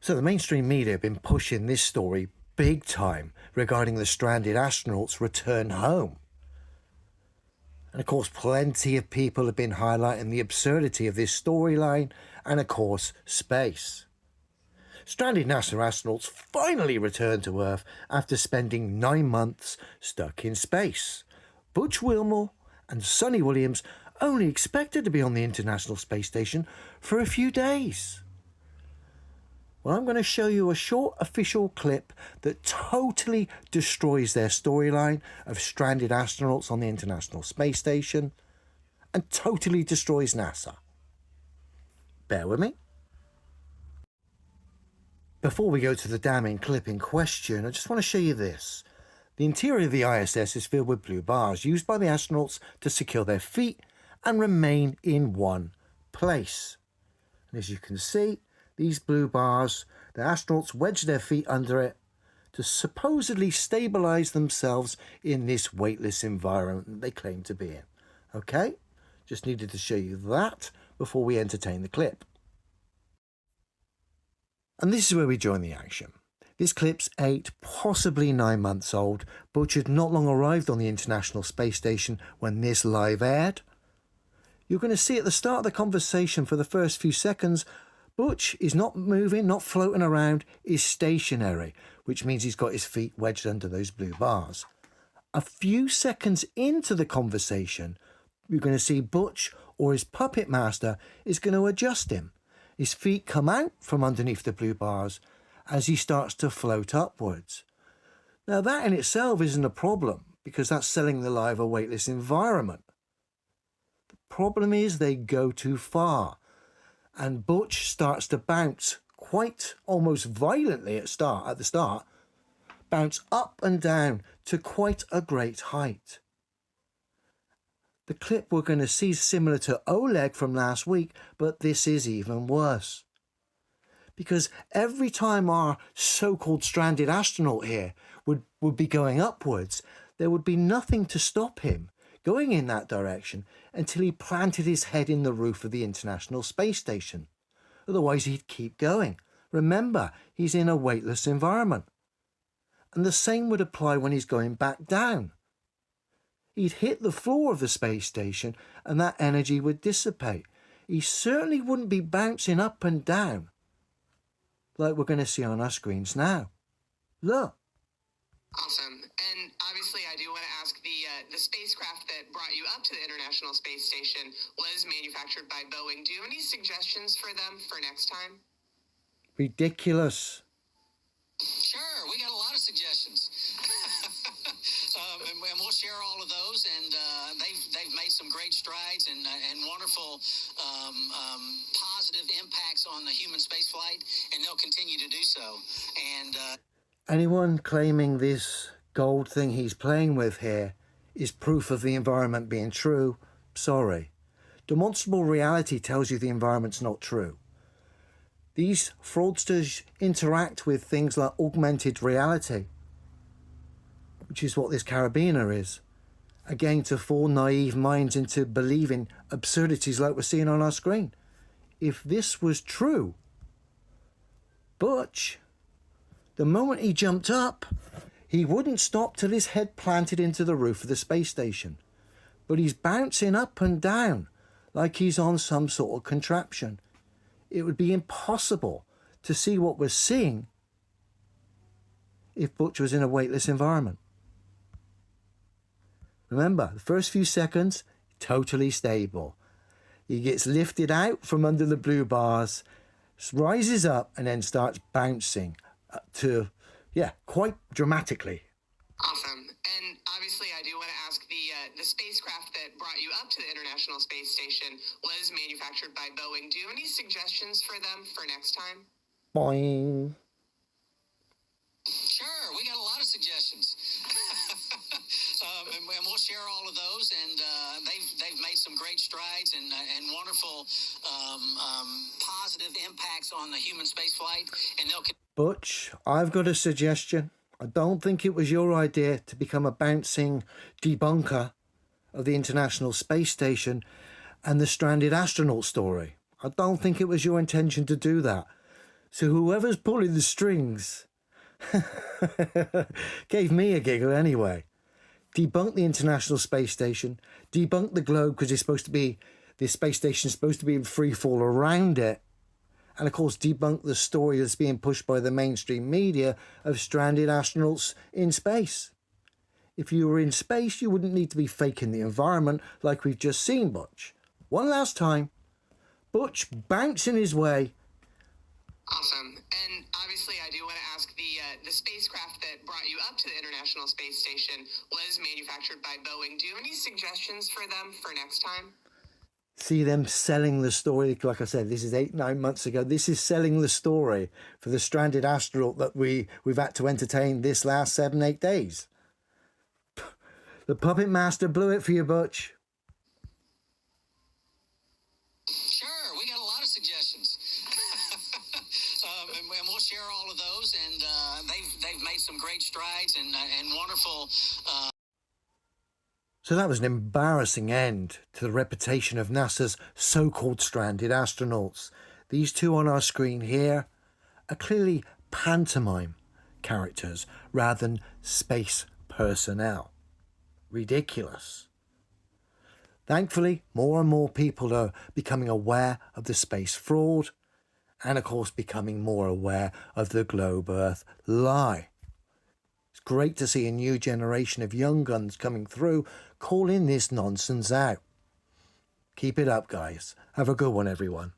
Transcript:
So the mainstream media have been pushing this story big time regarding the stranded astronauts' return home. And of course, plenty of people have been highlighting the absurdity of this storyline and of course, space. Stranded NASA astronauts finally returned to Earth after spending 9 months stuck in space. Butch Wilmore and Sonny Williams only expected to be on the International Space Station for a few days. Well, I'm going to show you a short official clip that totally destroys their storyline of stranded astronauts on the International Space Station and totally destroys NASA. Bear with me. Before we go to the damning clip in question, I just want to show you this. The interior of the ISS is filled with blue bars used by the astronauts to secure their feet and remain in one place. And as you can see, these blue bars, the astronauts wedge their feet under it to supposedly stabilize themselves in this weightless environment that they claim to be in. Okay, just needed to show you that before we entertain the clip. And this is where we join the action. This clip's 8, possibly 9 months old. Butch had not long arrived on the International Space Station when this live aired. You're going to see at the start of the conversation for the first few seconds, Butch is not moving, not floating around, is stationary, which means he's got his feet wedged under those blue bars. A few seconds into the conversation, you're going to see Butch or his puppet master is going to adjust him. His feet come out from underneath the blue bars as he starts to float upwards. Now that in itself isn't a problem because that's selling the lie of a weightless environment. The problem is they go too far. And Butch starts to bounce quite almost violently at the start, bounce up and down to quite a great height. The clip we're going to see is similar to Oleg from last week, but this is even worse. Because every time our so-called stranded astronaut here would be going upwards, there would be nothing to stop him going in that direction until he planted his head in the roof of the International Space Station. Otherwise, he'd keep going. Remember, he's in a weightless environment. And the same would apply when he's going back down. He'd hit the floor of the space station and that energy would dissipate. He certainly wouldn't be bouncing up and down like we're going to see on our screens now. Look. Awesome. And obviously, I do want to ask the spacecraft that brought you up to the International Space Station was manufactured by Boeing. Do you have any suggestions for them for next time? Ridiculous. Sure, we got a lot of suggestions. And we'll share all of those. And they've made some great strides and wonderful positive impacts on the human spaceflight, and they'll continue to do so. And anyone claiming this gold thing he's playing with here is proof of the environment being true, sorry. Demonstrable reality tells you the environment's not true. These fraudsters interact with things like augmented reality, which is what this carabiner is. Again, to fool naive minds into believing absurdities like we're seeing on our screen. If this was true, Butch, the moment he jumped up, he wouldn't stop till his head planted into the roof of the space station. But he's bouncing up and down like he's on some sort of contraption. It would be impossible to see what we're seeing if Butch was in a weightless environment. Remember, the first few seconds, totally stable. He gets lifted out from under the blue bars, rises up and then starts bouncing to, quite dramatically. Awesome. And obviously, I do want to ask the spacecraft that brought you up to the International Space Station was manufactured by Boeing. Do you have any suggestions for them for next time? Boing. sure, we got a lot of suggestions. And we'll share all of those. And they've made some great strides and wonderful positive impacts on the human spaceflight. And they'll. Butch, I've got a suggestion. I don't think it was your idea to become a bouncing debunker of the International Space Station and the stranded astronaut story. I don't think it was your intention to do that. So whoever's pulling the strings gave me a giggle anyway. Debunk the International Space Station, debunk the globe because this space station is supposed to be in free fall around it, and of course debunk the story that's being pushed by the mainstream media of stranded astronauts in space. If you were in space, you wouldn't need to be faking the environment like we've just seen Butch. One last time, Butch bouncing his way. Awesome. And obviously, I do want to ask the spacecraft that brought you up to the International Space Station was manufactured by Boeing. Do you have any suggestions for them for next time? See them selling the story. Like I said, this is 8-9 months ago. This is selling the story for the stranded astronaut that we've had to entertain this last 7-8 days. The puppet master blew it for you, Butch. Sure, we got a lot of suggestions. And we'll share all of those. And they've made some great strides and wonderful. So that was an embarrassing end to the reputation of NASA's so-called stranded astronauts. These two on our screen here are clearly pantomime characters rather than space personnel. Ridiculous. Thankfully, more and more people are becoming aware of the space fraud and, of course, becoming more aware of the globe Earth lie. It's great to see a new generation of young guns coming through calling this nonsense out. Keep it up, guys. Have a good one, everyone.